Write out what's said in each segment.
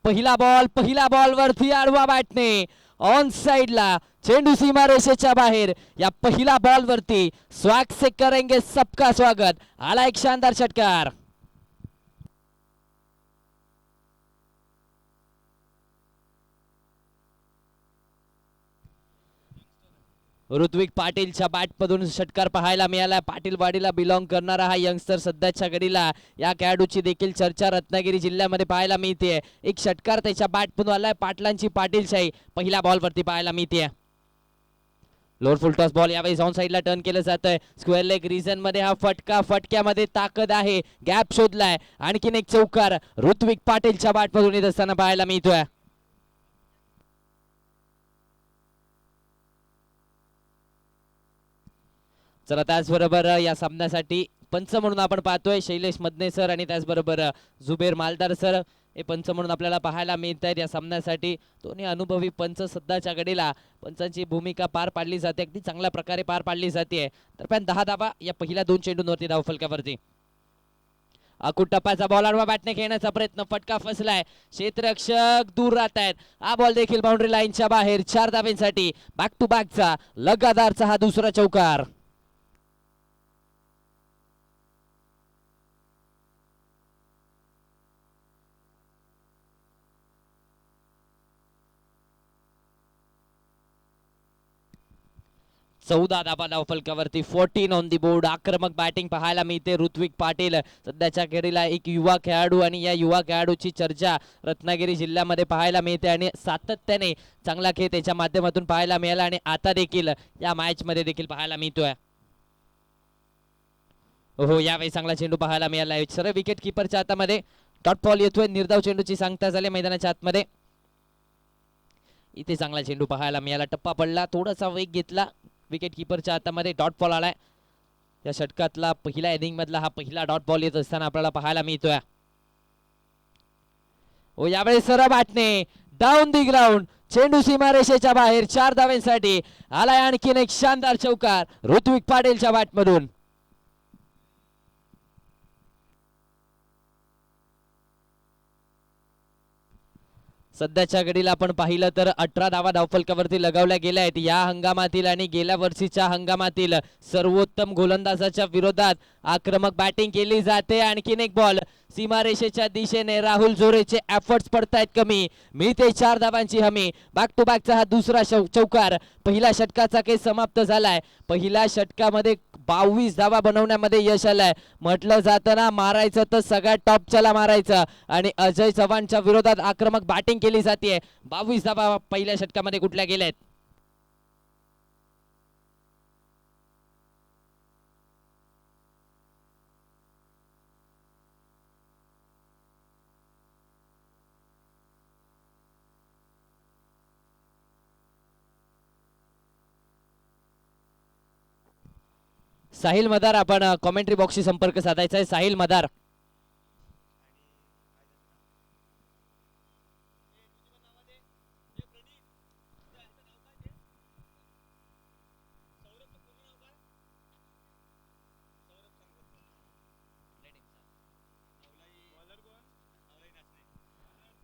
पहिला बॉल वरती आडवा बॅटने ऑन साइडला चेंडू सीमा रेषेच्या बाहेर. या पहिला बॉल वरती स्वागत से करेंगे सबका स्वागत. आला एक शानदार षटकार. ऋत्विक पाटीलच्या बॅटमधून षटकार पाहायला मिळाला. पाटील वाडीला बिलॉंग करणारा हा यंगस्टर सध्याच्या घडीला या खेळाडूची देखील चर्चा रत्नागिरी जिल्ह्यामध्ये पाहायला मिळते. एक षटकार त्याच्या बॅटमधून आलाय. पाटलांची पाटीलशाही पहिल्या बॉलवरती पाहायला मिळते. लोअर फुल टॉस बॉल यावेळी ऑन साइडला टर्न केलं जातंय. स्क्वेअर लेग रिजन मध्ये हा फटक्यामध्ये ताकद आहे. गॅप शोधलाय. आणखीन एक चौकार ऋत्विक पाटीलच्या बॅटमधून येत असताना पाहायला मिळतोय. चला त्याचबरोबर या सामन्यासाठी पंच म्हणून आपण पाहतोय शैलेश मदने सर आणि त्याचबरोबर जुबेर मालदार सर हे पंच म्हणून आपल्याला पाहायला मिळत आहेत या सामन्यासाठी. दोन्ही अनुभवी पंच सध्याच्या घडीला पंचांची भूमिका पार पाडली जाते. अगदी चांगल्या प्रकारे पार पाडली जाते. दरम्यान 10 धावा या पहिल्या 2 चेंडूंवरती धावफलकावरती. अकुट टप्प्याचा बॉल आडवा बॅटने खेळण्याचा प्रयत्न. फटका फसलाय. क्षेत्ररक्षक दूर राहत आहेत. हा बॉल देखील बाउंड्री लाईनच्या बाहेर. 4 धाव्यांसाठी बॅक टू बॅकचा लगातारचा हा दुसरा चौकार. चौदा धावा धावफलकावरती. 14 ऑन दी बोर्ड. आक्रमक बॅटिंग पाहायला मिळते. ऋत्विक पाटील सध्याच्या घडीला एक युवा खेळाडू आणि या युवा खेळाडूची चर्चा रत्नागिरी जिल्ह्यामध्ये पाहायला मिळते आणि सातत्याने चांगला खेळ त्याच्या माध्यमातून पाहायला मिळाला आणि आता देखील या मॅच मध्ये देखील पाहायला मिळतोय. हो यावेळी चांगला चेंडू पाहायला मिळाला. सरळ विकेट किपरच्या हातामध्ये डॉट बॉल येतोय. निर्धाव चेंडूची सांगता झाली मैदानाच्या आतमध्ये. इथे चांगला चेंडू पाहायला मिळाला. टप्पा पडला. थोडासा वेग घेतला. विकेट किपरच्या हातामध्ये डॉट बॉल आलाय. या षटकातला पहिला इनिंग मधला हा पहिला डॉट बॉल येत असताना आपल्याला पाहायला मिळतोय. ओ यावेळी सरळ बॅटने डाऊन दी ग्राउंड. चेंडू सीमारेषेच्या बाहेर. 4 धाव्यांसाठी आलाय आणखीन एक शानदार चौकार ऋत्विक पाटीलच्या बॅटमधून. सध्याच्या घडीला आपण पाहिलं तर 18 धावा धावफलकावरती लगावल्या गेल्या आहेत या हंगामातील आणि गेल्या वर्षीच्या हंगामातील सर्वोत्तम गोलंदाजाच्या विरोधात आक्रमक बॅटिंग केली जाते. आणखीन एक बॉल सीमारेषेच्या दिशेने. राहुल जोरेचे एफर्ट्स पडतायत कमी. मिळते 4 धावांची हमी. बॅक टू बॅकचा हा दुसरा चौकार. पहिल्या षटकाचा खेळ समाप्त झालाय. पहिल्या षटकामध्ये 22 धावा बनवण्यामध्ये यश आलंय. म्हटलं जातं ना मारायचं तर सगळ्यात टॉपच्याला मारायचं आणि अजय चव्हाणच्या विरोधात आक्रमक बॅटिंग केली जाते. 22 धावा पहिल्या षटकामध्ये कुठल्या गेल्यात. साहिल मदार आपण कॉमेंट्री बॉक्सशी संपर्क साधायचा आहे. साहिल मदार.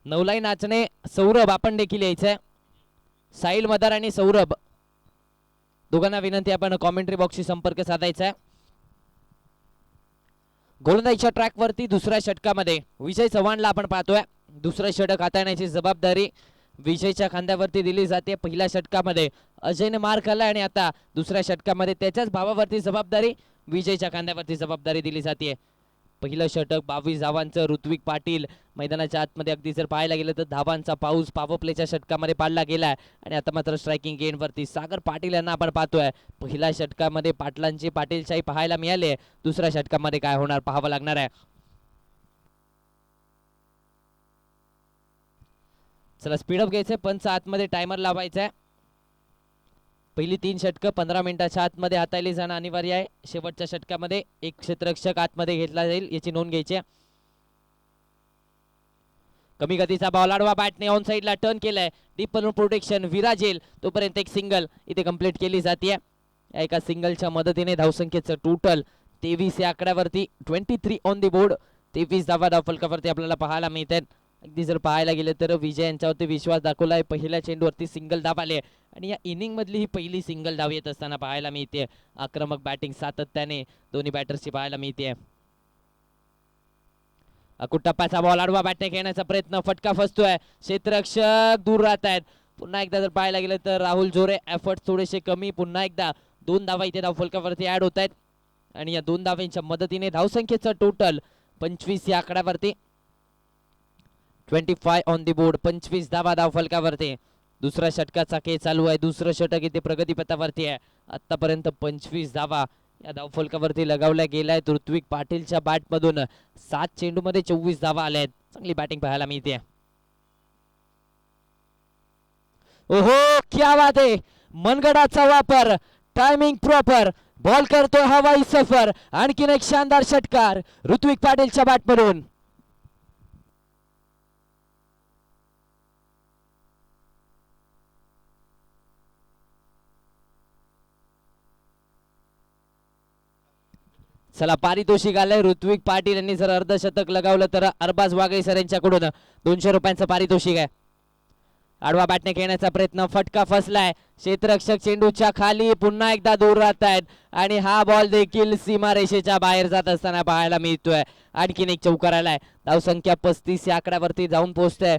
नवलाई नाचणे. सौरभ आपण देखील यायचंय. साहिल मदार आणि सौरभ दोघांना विनंती आपण कॉमेंट्री बॉक्सशी संपर्क साधायचा आहे. गोलंदाजीच्या ट्रॅक वरती दुसऱ्या षटकामध्ये विजय चव्हाणला आपण पाहतोय. दुसरं षटक हाताळण्याची जबाबदारी विजयच्या खांद्यावरती दिली जाते. पहिल्या षटकामध्ये अजयने मार खाल्ला आणि आता दुसऱ्या षटकामध्ये त्याच्याच भावावरती जबाबदारी विजयच्या खांद्यावरती जबाबदारी दिली जाते. पहिलं षटक 22 धावांचं ऋत्विक पाटील. मैदानाच्या आतमध्ये अगदी जर पाहायला गेलं तर धावांचा पाऊस पॉवर प्लेच्या षटकामध्ये पाडला गेलाय आणि आता मात्र स्ट्रायकिंग एंड वरती सागर पाटील यांना आपण पाहतोय. पहिल्या षटकामध्ये पाटलांची पाटीलशाही पाहायला मिळाली. दुसऱ्या षटकामध्ये काय होणार पाहावं लागणार आहे. चला स्पीडअप घ्यायचंय. पंच आतमध्ये टायमर लावायचा आहे. पहिली 3 षटकं 15 मिनिटाच्या आतमध्ये हाताळली जाणं अनिवार्य आहे. शेवटच्या षटकामध्ये एक क्षेत्ररक्षक आतमध्ये घेतला जाईल याची नोंद घ्यायची आहे. कमी गतीचा बॉल आडवा बॅटने ऑन साइडला टर्न केलाय. डीप प्रोटेक्शन विराजेल तोपर्यंत एक सिंगल इथे कंप्लीट केली जाते. एका सिंगलच्या मदतीने धावसंख्येचं टोटल 23 या आकड्यावरती. 23 ऑन दी बोर्ड. 23 धावा धावफलकावरती आपल्याला पाहायला मिळतात. अगदी जर पाहायला गेलं तर विजय यांच्यावरती विश्वास दाखवलाय. पहिल्या चेंडूवरती सिंगल धाव आले आणि या इनिंग मधली ही पहिली सिंगल धाव येत असताना पाहायला मिळते. आक्रमक बॅटिंग सातत्याने दोन्ही बॅटर्सची पाहायला मिळते. कुट्टप्पाचा बॉल आडवा बॅटने खेळण्याचा प्रयत्न, फटका फसतोय, क्षेत्ररक्षक दूर राहत आहेत. पुन्हा एकदा जर पाहायला गेलं तर राहुल जोरे एफर्ट थोडेसे कमी. पुन्हा एकदा 2 धावा इथे धावफलकावरती ऍड होत आहेत आणि या 2 धावांच्या मदतीने धावसंख्येचं टोटल 25 या आकड्यावरती. 25 ऑन दी बोर्ड, 25 धावा धावफलकावरती. दुसऱ्या षटकाचा खेळ चालू आहे. दुसरं षटक इथे प्रगतीपथावरती आहे. आतापर्यंत 25 धावा या धावफलकावरती लगावल्या गेल्या आहेत. ऋत्विक पाटीलच्या बॅट मधून 7 चेंडूमध्ये 24 धावा आल्या आहेत. चांगली बॅटिंग पाहायला मिळते. ओहो क्या बात आहे, मनगडाचा वापर, टायमिंग प्रॉपर, बॉल करतोय हवाई सफर. आणखीन एक शानदार षटकार ऋत्विक पाटीलच्या बॅट मधून. चला पारितोषिक आलंय. ऋत्विक पाटील यांनी जर अर्धशतक लगावलं तर अरबाज वागळे सर यांच्याकडून 200 रुपयांचं पारितोषिक आहे. आडवा बॅटने खेळण्याचा प्रयत्न, फटका फसलाय, क्षेत्ररक्षक चेंडूच्या खाली, पुन्हा एकदा दूर राहत आहेत आणि हा बॉल देखील सीमारेषेच्या बाहेर जात असताना पाहायला मिळतोय. आणखीन एक चौकार आलाय. धावसंख्या 35 या आकड्यावरती जाऊन पोहोचते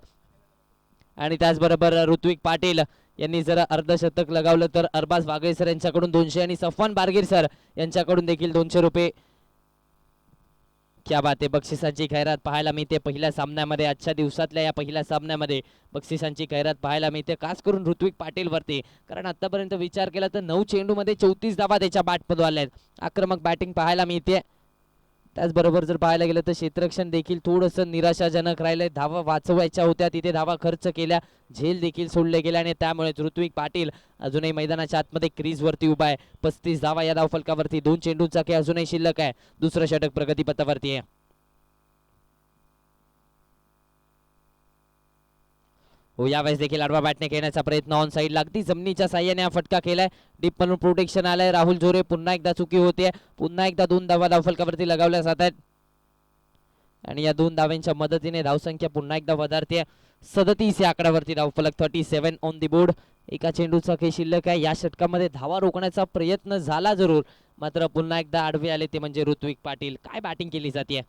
आणि त्याचबरोबर ऋत्विक पाटील यांनी जर अर्धशतक लगावलं तर अरबाज वागळे सर यांच्याकडून 200 आणि सफवान बारगीर सर यांच्याकडून देखील 200 रुपये. क्या बात आहे, बक्षिसांची खैरात पाहायला मिळते पहिल्या सामन्यामध्ये. आजच्या दिवसातल्या या पहिल्या सामन्यामध्ये बक्षिसांची खैरात पाहायला मिळते, खास करून ऋत्विक पाटील वरती. कारण आतापर्यंत विचार केला तर 9 चेंडूमध्ये 34 धावा त्याच्या बॅटमधून आल्या आहेत. आक्रमक बॅटिंग पाहायला मिळते. त्याचबरोबर जर पाहायला गेलं तर क्षेत्ररक्षण देखील थोडंसं निराशाजनक राहिलंय. धावा वाचवायच्या होत्या, तिथे धावा खर्च केल्या, झेल देखील सोडले गेले आणि त्यामुळे ऋत्विक पाटील अजूनही मैदानाच्या आतमध्ये क्रीज वरती उभा आहे. 35 धावा या धावफलकावरती. 2 चेंडूंचा खेळ अजूनही शिल्लक आहे. दुसरं षटक प्रगतीपथावरती आहे. हो, यावेळेस देखील आडवा बॅटने खेळण्याचा प्रयत्न, ऑन साईड लागती जमिनीच्या साह्याने हा फटका केलाय. डीप म्हणून प्रोटेक्शन आलंय. राहुल जोरे पुन्हा एकदा चुकी होते. पुन्हा एकदा 2 धावा धावफलकावरती लगावल्या जात आहेत आणि या 2 धावांच्या मदतीने धावसंख्या पुन्हा एकदा वधारते. 37 या आकड्यावरती धावफलक, 37 ऑन दी बोर्ड. एका चेंडूचा खेळ शिल्लक आहे. या षटकामध्ये धावा रोखण्याचा प्रयत्न झाला जरूर, मात्र पुन्हा एकदा आडवे आले ते म्हणजे ऋत्विक पाटील. काय बॅटिंग केली जाते.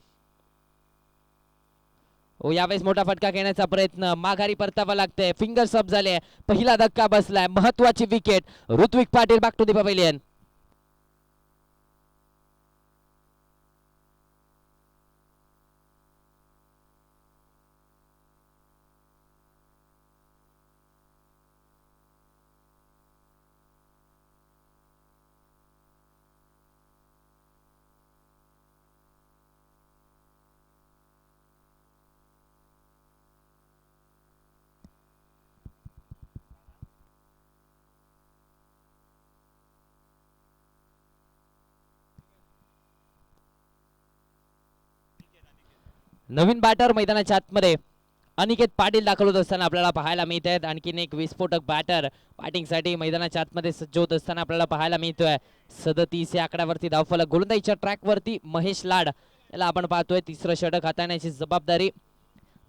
हो, यावेळेस मोठा फटका घेण्याचा प्रयत्न, माघारी परतावा लागतंय, फिंगर्स अप झाले, पहिला धक्का बसलाय, महत्वाची wicket. Ritwik Patil back to the pavilion. नवीन बॅटर मैदानाच्या आतमध्ये अनिकेत पाटील दाखल होत असताना आपल्याला पाहायला मिळत आहेत. आणखीन एक विस्फोटक बॅटर बॅटिंगसाठी मैदानाच्या आतमध्ये सज्ज होत असताना आपल्याला पाहायला मिळतोय. 37 या आकड्यावरती धावफलक. गोलंदाजीच्या ट्रॅकवरती महेश लाड याला आपण पाहतोय. तिसरं षटक हाताळण्याची जबाबदारी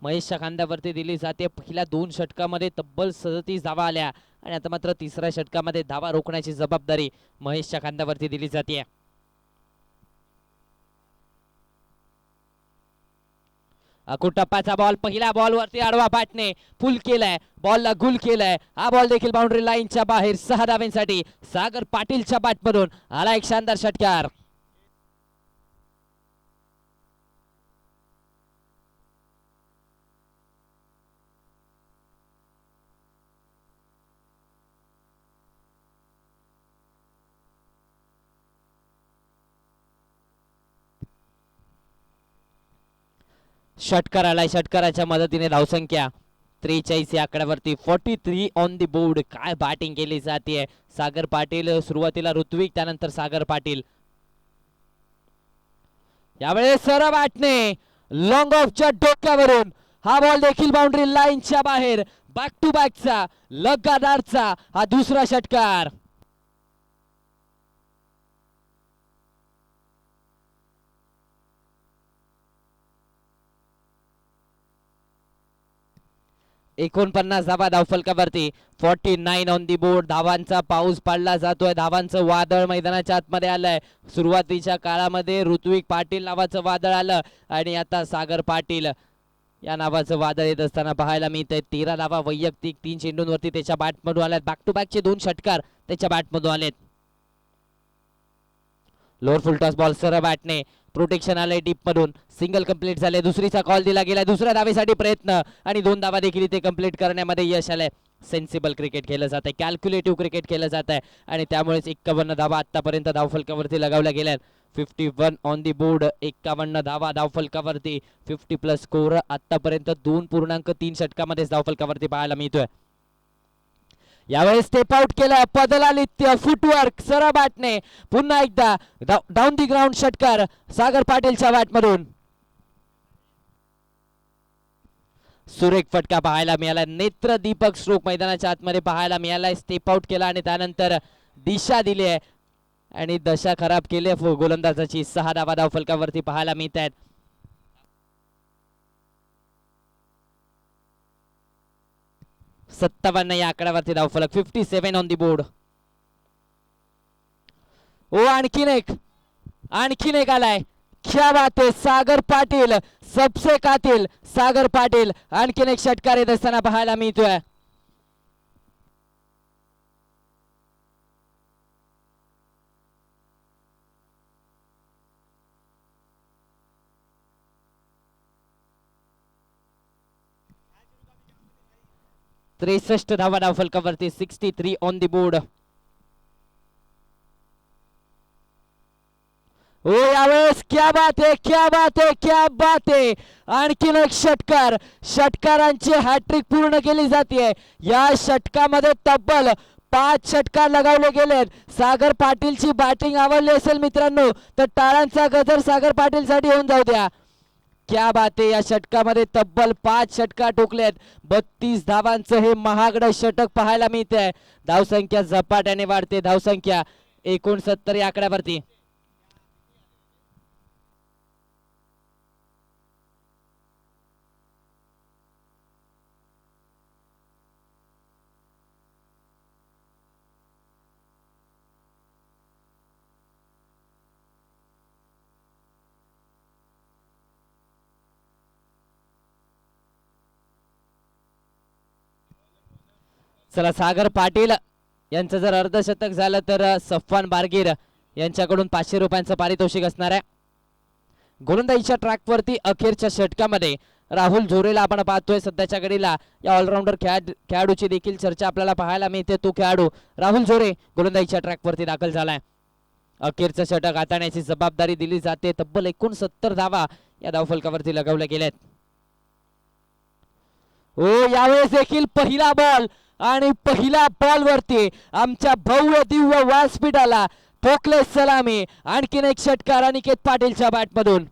महेशच्या खांद्यावरती दिली जाते. पहिल्या 2 षटकामध्ये तब्बल 37 धावा आल्या आणि आता मात्र तिसऱ्या षटकामध्ये धावा रोखण्याची जबाबदारी महेशच्या खांद्यावरती दिली जाते. कुट्टप्पाचा बॉल पहिल्या बॉल वरती आडवा बॅटने फुल केलाय, बॉलला गुल केलाय. हा बॉल देखील बाउंड्री लाईनच्या बाहेर. 6 धावांसाठी सागर पाटीलच्या बॅटमधून आला एक शानदार षटकार. षटकार आलाय. षटकाराच्या मदतीने धावसंख्या 43 या आकड्यावरती, 43 ऑन दी बोर्ड. काय बॅटिंग केली जाते. सागर पाटील, सुरुवातीला ऋत्विक, त्यानंतर सागर पाटील. यावेळेस सर बॅटने लॉंग ऑफच्या डोक्यावरून हा बॉल देखील बाउंड्री लाईनच्या बाहेर. बॅक टू बॅकचा लगातारचा हा दुसरा षटकार. 49 धावा धावफलकावरती. 49 ऑन दी बोर्ड. धावांचा पाऊस पडला जातोय, धावांचं वादळ मैदानाच्या आतमध्ये आलंय. सुरुवातीच्या काळामध्ये ऋत्विक पाटील नावाचं वादळ आलं आणि आता सागर पाटील या नावाचं वादळ येत असताना पाहायला मिळतंय. 13 धावा वैयक्तिक 3 चेंडूंवरती त्याच्या बॅटमधून आल्यात. बॅक टू बॅकचे 2 षटकार त्याच्या बॅटमधून आलेत. लोअर फुल टॉस बॉल सरळ बॅटने प्रोटेक्शन आलंय डीप मधून. सिंगल कंप्लीट झाले. दुसरीचा कॉल दिला गेला. दुसऱ्या धावेसाठी प्रयत्न आणि 2 धावा देखील इथे कंप्लीट करण्यामध्ये यश आलंय. सेन्सिबल क्रिकेट खेळलं जात आहे, कॅल्क्युलेटिव्ह क्रिकेट खेळलं जात आहे आणि त्यामुळेच 51 धावा आतापर्यंत धावफलकावरती लगावल्या गेल्यात. 51 ऑन दी बोर्ड. 51 धावा धावफलकावरती. 50 प्लस स्कोर आतापर्यंत 2.3 षटकामध्ये धावफलकावरती पाहायला मिळतोय. यावेळेस स्टेप आउट केलं, पदलालित्य, फुटवर्क सरळ बॅटने पुन्हा एकदा डाऊन दी ग्राउंड षटकार सागर पाटीलच्या बॅटमधून. सुरेख फटका पाहायला मिळाला. नेत्र दीपक स्ट्रोक मैदानाच्या आतमध्ये पाहायला मिळालाय. स्टेप आउट केला आणि त्यानंतर दिशा दिली आहे आणि दशा खराब केली गोलंदाजाची. 6 धावा धावफलकावरती पाहायला मिळत आहेत. 57 या आकड्यावरती धावफलक. 57 ऑन दी बोर्ड. ओ आणखीन एक आलाय. क्या बात है, सागर पाटील सबसे कातिल. सागर पाटील आणखीन एक षटकार येत असताना पाहायला मिळतोय. त्रेसष्ट धावा धावफलकावरती. 63 ऑन दी बोर्ड. हो यावेळेस क्या बात आहे. आणखीन एक षटकार. षटकारांची हॅट्रिक पूर्ण केली जाते. या षटकामध्ये तब्बल 5 षटकार लगावले गेलेत. सागर पाटीलची बॅटिंग आवडली असेल मित्रांनो तर टाळ्यांचा गजर सागर पाटील साठी होऊन जाऊ द्या. क्या बात आहे. या षटकामध्ये तब्बल 5 षटकार ठोकलेत. 32 धावांचं हे महागडं षटक पाहायला मिळते. धावसंख्या झपाट्याने वाढते. धावसंख्या 69 या आकड्यावरती. चला, सागर पाटील यांचं जर अर्धशतक झालं तर सफवान बारगीर यांच्याकडून 500 रुपयांचं पारितोषिक असणार आहे. गोलंदाजीच्या ट्रॅकवरती अखेरच्या षटकामध्ये राहुल झोरेला आपण पाहतोय. सध्याच्या घडीला या ऑलराऊंडर खेळाडूची देखील चर्चा आपल्याला पाहायला मिळते. तो खेळाडू राहुल झोरे गोलंदाजीच्या ट्रॅकवरती दाखल झालाय. अखेरचं षटक हाताळण्याची जबाबदारी दिली जाते. तब्बल 69 धावा या धावफलकावरती लगावल्या गेल्यात. ओ यावेळेस देखील पहिला बॉल आणि पहिल्या बॉल वरती आमच्या भव्य दिव्य व्यासपीठाला ठोकले सलामी. आणखीन एक षटकार अनिकेत पाटीलच्या बॅटमधून.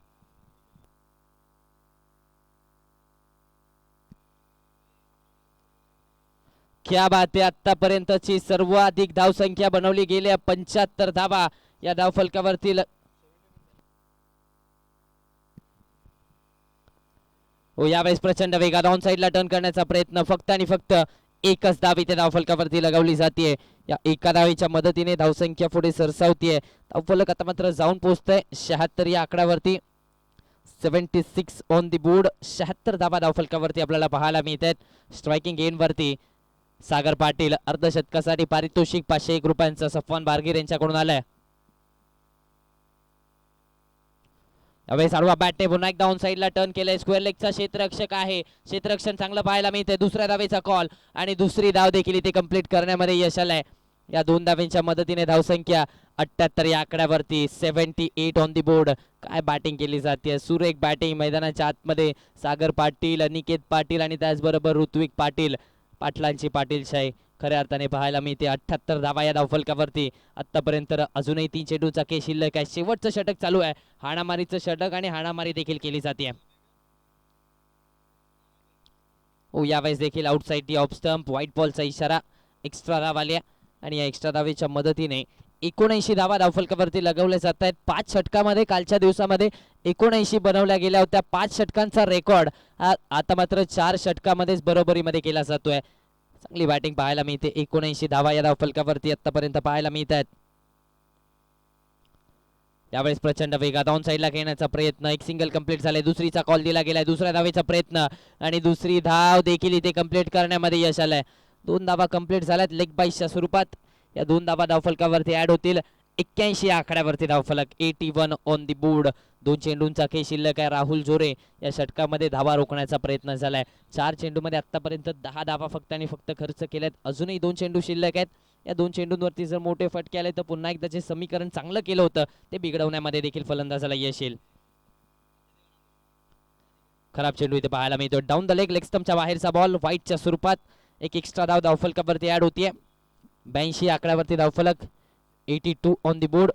क्या बात आहे. आतापर्यंतची सर्वाधिक धावसंख्या बनवली गेली 75 धावा या धावफलकावरती. यावेळेस प्रचंड वेगात ऑन साइडला टर्न करण्याचा प्रयत्न. फक्त आणि फक्त एकच धाव इथे धावफलकावरती लगावली जाते. या एका धावेच्या मदतीने धावसंख्या पुढे सरसावतीये. धावफलक आता मात्र जाऊन पोहोचतंय 76 या आकड्यावरती. 76 ऑन दी बोर्ड. 76 धावा धावफलकावरती आपल्याला पाहायला मिळत आहेत. स्ट्रायकिंग एंड वरती सागर पाटील अर्धशतकासाठी पारितोषिक 501 रुपयांचं सफवान बारगीर यांच्याकडून आलंय. यावेळेस आडवा बॅटने पुन्हा एकदा ऑन साइडला टर्न केलंय. स्क्वेअर लेगचा क्षेत्ररक्षक आहे. क्षेत्ररक्षण चांगलं पाहायला मिळतंय. दुसऱ्या धावेचा कॉल आणि दुसरी धाव देखील इथे कंप्लीट करण्यामध्ये यश आलंय. या 2 धावांच्या मदतीने धावसंख्या 78 या आकड्यावरती. 78 ऑन दी बोर्ड. काय बॅटिंग केली जाते. सुरेख बॅटिंग मैदानाच्या आतमध्ये. सागर पाटील, अनिकेत पाटील आणि त्याचबरोबर ऋत्विक पाटील. पाटलांची पाटीलशाही खऱ्या अर्थाने पाहायला मिळते. 78 धावा या धावफलकावरती. आतापर्यंत अजूनही 3 चेंडूचा खेळ शिल्लक आहे. शेवटचं षटक चालू आहे. हाणामारीचं षटक आणि हाणामारी देखील केली जाते. यावेळेस देखील outside the off stump. White बॉलचा इशारा. एक्स्ट्रा धाव आल्या आणि या एक्स्ट्रा धावेच्या मदतीने 79 धावा धावफलकावरती लगवल्या जात आहेत. 5 षटकामध्ये कालच्या दिवसामध्ये 79 बनवल्या गेल्या होत्या. 5 षटकांचा रेकॉर्ड आता मात्र 4 षटकामध्येच बरोबरीमध्ये केला जातोय. चांगली बॅटिंग पाहायला मिळते. 79 धावा या धावफलकावरती आतापर्यंत पाहायला मिळत आहेत. त्यावेळेस प्रचंड वेगात ऑन साईडला घेण्याचा प्रयत्न, एक सिंगल कंप्लीट झाले. दुसरीचा कॉल दिला गेलाय. दुसऱ्या धावेचा प्रयत्न आणि दुसरी धाव देखील इथे कंप्लीट करण्यामध्ये यश आलंय. 2 धावा कंप्लीट झाल्यात लेग बाईसच्या स्वरूपात. या 2 धावा धावफलकावरती ऍड होतील. 81 आकड्यावरती धावफलक, 81 ऑन दी बोर्ड. 2 चेंडूंचा खेळ शिल्लक आहे. राहुल जोरे या षटकामध्ये धावा रोखण्याचा प्रयत्न झालाय. 4 चेंडूमध्ये आतापर्यंत 10 धावा फक्त आणि फक्त खर्च केल्यात. अजूनही 2 चेंडू शिल्लक आहेत. या 2 चेंडूंवरती जर मोठे फटके आले तर पुन्हा एकदा जे समीकरण चांगलं केलं होतं ते बिघडवण्यामध्ये देखील फलंदाजाला यश येईल. खराब चेंडू इथे पाहायला मिळतो. डाऊन द लेग, लेग स्टंपच्या बाहेरचा बॉल व्हाईटच्या स्वरूपात. एक एक्स्ट्रा धाव धावफलकावरती ऍड होतीये. 82 आकड्यावरती धावफलक, 82 ऑन दी बोर्ड.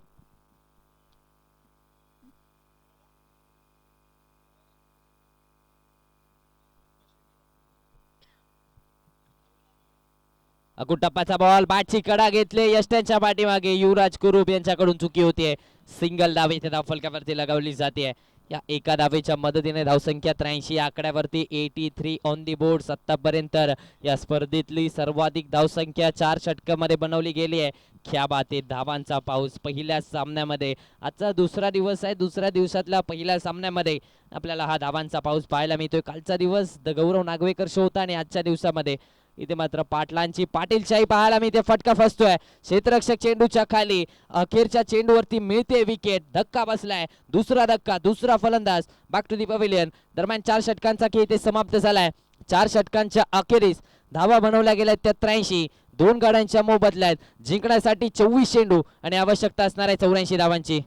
अकुटप्पाचा बॉल, बॅटची कडा घेतले यष्ट्यांच्या पाठीमागे. युवराज कुरूप यांच्याकडून चुकी होतीये. सिंगल धाव इथे धावफलकावरती लगावली जाते. या एका धावेच्या मदतीने धावसंख्या 83 आकड्यावरती, 83 ऑन दी बोर्ड. आतापर्यंत या स्पर्धेतली सर्वाधिक धावसंख्या 4 षटकामध्ये बनवली गेली आहे. क्या बात आहे. धावांचा पाऊस पहिल्या सामन्यामध्ये. आजचा दुसरा दिवस आहे. दुसऱ्या दिवसातल्या पहिल्या सामन्यामध्ये आपल्याला हा धावांचा पाऊस पाहायला मिळतोय. कालचा दिवस द गौरव नागवेकर शो होता आणि आजच्या दिवसामध्ये इथे मात्र पाटलांची पाटीलशाही पाहायला मिळते. फटका फसतोय क्षेत्ररक्षक चेंडूच्या खाली. अखेरच्या चेंडूवरती मिळते विकेट. धक्का बसलाय. दुसरा धक्का, दुसरा फलंदाज बॅक टू दी पवेलियन. दरम्यान 4 षटकांचा खेळ इथे समाप्त झालाय. 4 षटकांच्या अखेरीस धावा बनवल्या गेल्या 83. 2 गाड्यांच्या मोबदल्यात आहेत. जिंकण्यासाठी 24 चेंडू आणि आवश्यकता असणार आहे 84 धावांची.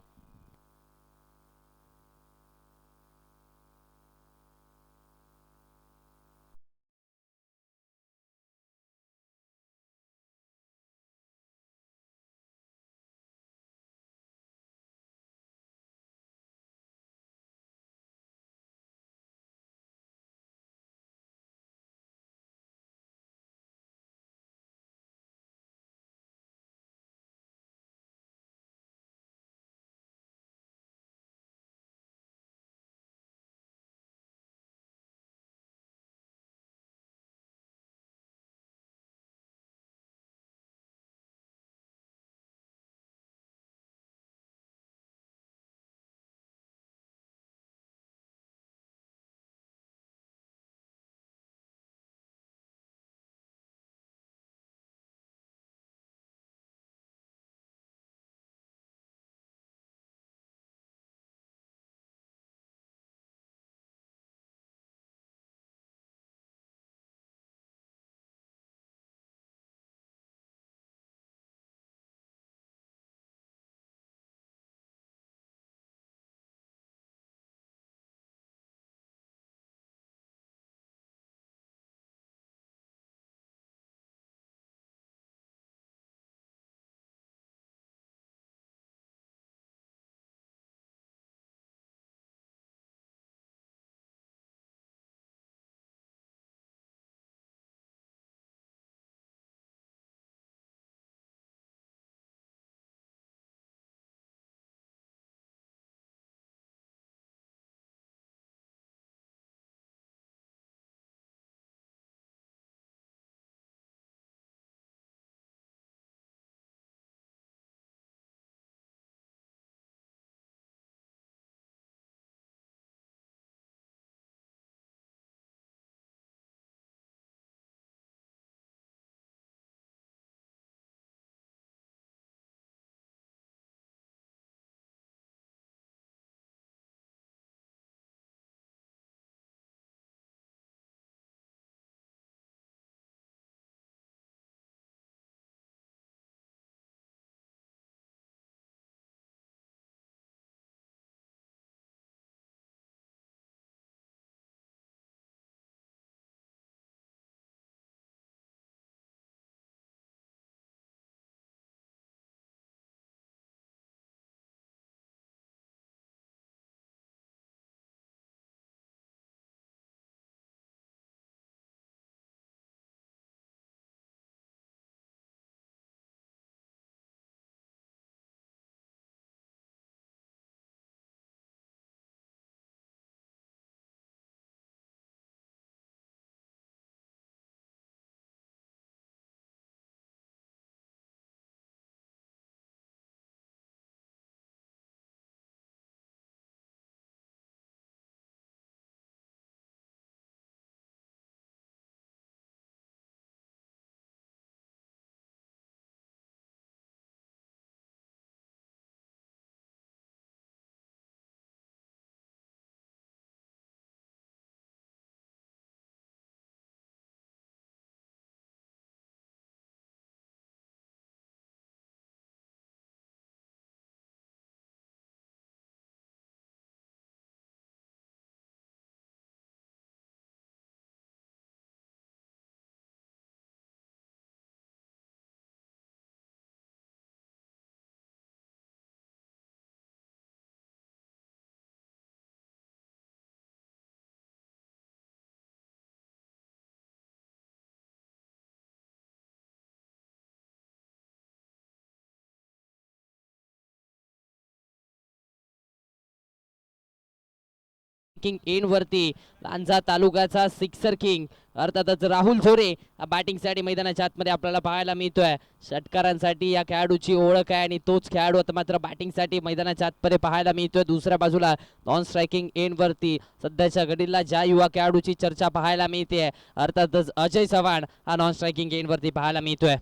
स्ट्रायकिंग एंड वरती लांजा तालुक्याचा सिक्सर किंग अर्थातच राहुल झोरे बॅटिंग साठी मैदानाच्या आतमध्ये आपल्याला पाहायला मिळतोय. षटकारांसाठी या खेळाडूची ओळख आहे आणि तोच खेळाडू आता मात्र बॅटिंग साठी मैदानाच्या आतमध्ये पाहायला मिळतोय. दुसऱ्या बाजूला नॉन स्ट्रायकिंग एंड वरती सध्याच्या घडीला ज्या युवा खेळाडूची चर्चा पाहायला मिळते अर्थातच अजय चव्हाण हा नॉन स्ट्रायकिंग एंड वरती पाहायला मिळतोय.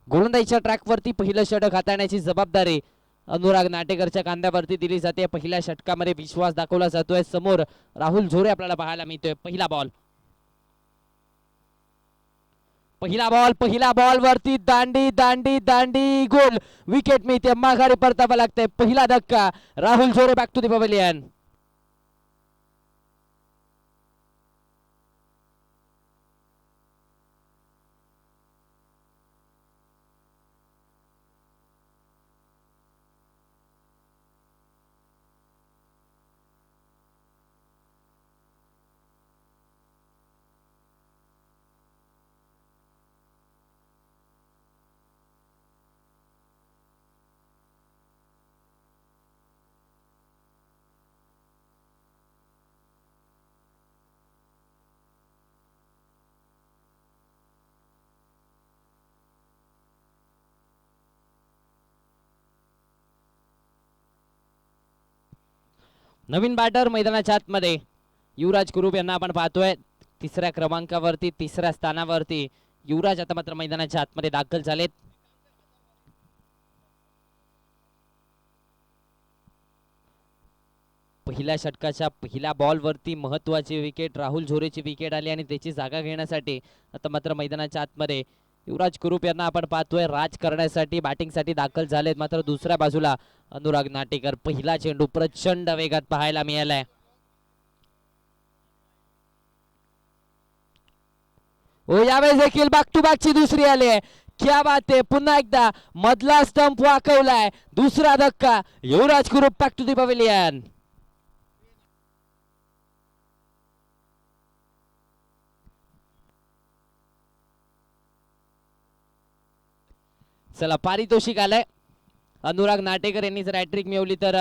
गोलंदाजीच्या ट्रॅक वरती पहिलं षटक हाताळण्याची जबाबदारी अनुराग नाटेकरच्या कांद्यावरती दिली जाते. पहिल्या षटकामध्ये विश्वास दाखवला जातोय. समोर राहुल झोरे आपल्याला पाहायला मिळतोय. पहिला बॉल वरती दांडी दांडी दांडी गोल विकेट मिळते. माघारी परतावा लागते. पहिला धक्का Rahul Jhore back to the pavilion. नवीन बॅटर मैदानाच्या आतमध्ये युवराज कुरूप यांना आपण पाहतोय. तिसऱ्या क्रमांकावरती तिसऱ्या स्थानावरती युवराज आता मात्र मैदानाच्या आतमध्ये दाखल झालेत. पहिल्या षटकाच्या पहिल्या बॉल वरती महत्वाची विकेट राहुल झोरेची विकेट आली आणि त्याची जागा घेण्यासाठी आता मात्र मैदानाच्या आतमध्ये युवराज कुरूप यांना आपण पाहतोय राज करण्यासाठी बॅटिंग साठी दाखल झालेत. मात्र दुसऱ्या बाजूला अनुराग नाटेकर पहिला चेंडू प्रचंड वेगात पाहायला मिळालाय. ओ यावेळेस देखील बॅक टू बॅक ची दुसरी आली आहे. क्या बात आहे. पुन्हा एकदा मधला स्टंप वाकवलाय. दुसरा धक्का युवराज कुरूप बॅक टू द पवेलियन. चला पारितोषिक आलंय. अनुराग नाटेकर यांनी जर हॅट्रिक मिळवली तर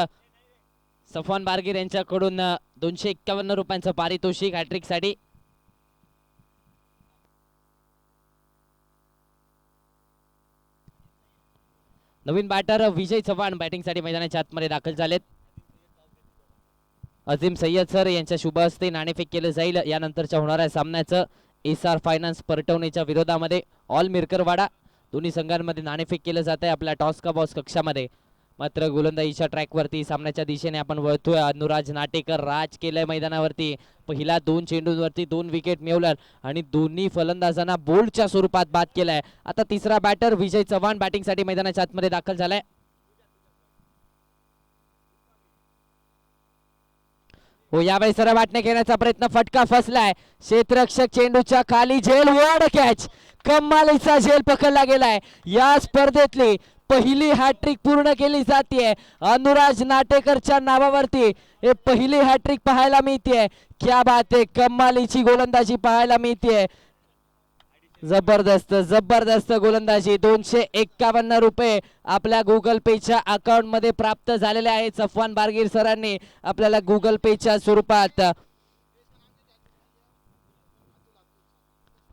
सफवान बारगीर यांच्याकडून 251 रुपयांचं पारितोषिक हॅट्रिक साठी. नवीन बॅटर विजय चव्हाण बॅटिंग साठी मैदानाच्या आतमध्ये दाखल झालेत. अजीम सय्यद सर यांच्या शुभ हस्ते नाणेफेक केलं जाईल यानंतरच्या होणाऱ्या सामन्याचं. एसआर फायनान्स परटवणीच्या विरोधामध्ये ऑल मिरकरवाडा दोन्ही संघांमध्ये नाणेफेक केलं जात आहे आपल्या टॉस का बॉस कक्षामध्ये. मात्र गोलंदाजीच्या ट्रॅकवरती सामन्याच्या दिशेने आपण वळतोय. अनुराज नाटेकर राज केलंय मैदानावरती. पहिल्या 2 चेंडूंवरती 2 विकेट मिळवल्या आणि दोन्ही फलंदाजांना बोल्डच्या स्वरूपात बाद केलाय. आता तिसरा बॅटर विजय चव्हाण बॅटिंग साठी मैदानाच्या आतमध्ये दाखल झालाय. हो यावेळी सरळ वाटणे घेण्याचा प्रयत्न फटका फसलाय. क्षेत्ररक्षक चेंडूच्या खाली झेल वर्ड कॅच. कमालीचा झेल पकडला गेलाय. या स्पर्धेतली पहिली हॅट्रिक पूर्ण केली जाते अनुराज नाटेकरच्या नावावरती. हे पहिली हॅट्रिक पाहायला मिळते. क्या बात आहे. कमालीची गोलंदाजी पाहायला मिळते. जबरदस्त जबरदस्त गोलंदाजी. 251 रुपये आपल्या गुगल पेच्या अकाउंट मध्ये प्राप्त झालेले आहेत सफवान बारगीर सरांनी आपल्याला गुगल पेच्या स्वरूपात.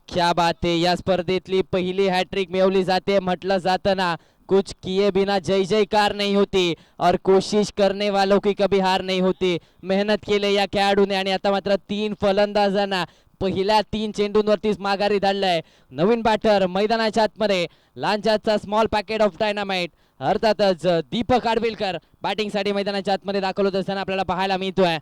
क्या बात है. या स्पर्धेतली पहिली हॅट्रिक मिळवली जाते. म्हटलं जातं ना कुछ किए बिना जय जयकार नहीं होती और कोशिश करने वालों की कभी हार नहीं होती. मेहनत केले या खेळाडूने आणि आता मात्र 3 फलंदाजांना पहिल्या 3 चेंडूंवरतीच माघारी धाडलंय. नवीन बॅटर मैदानाच्या आतमध्ये लांजाचा स्मॉल पॅकेट ऑफ डायनामाइट अर्थातच दीपक आडवेलकर बॅटिंग साठी मैदानाच्या आतमध्ये दाखल होत असताना आपल्याला पाहायला मिळतोय.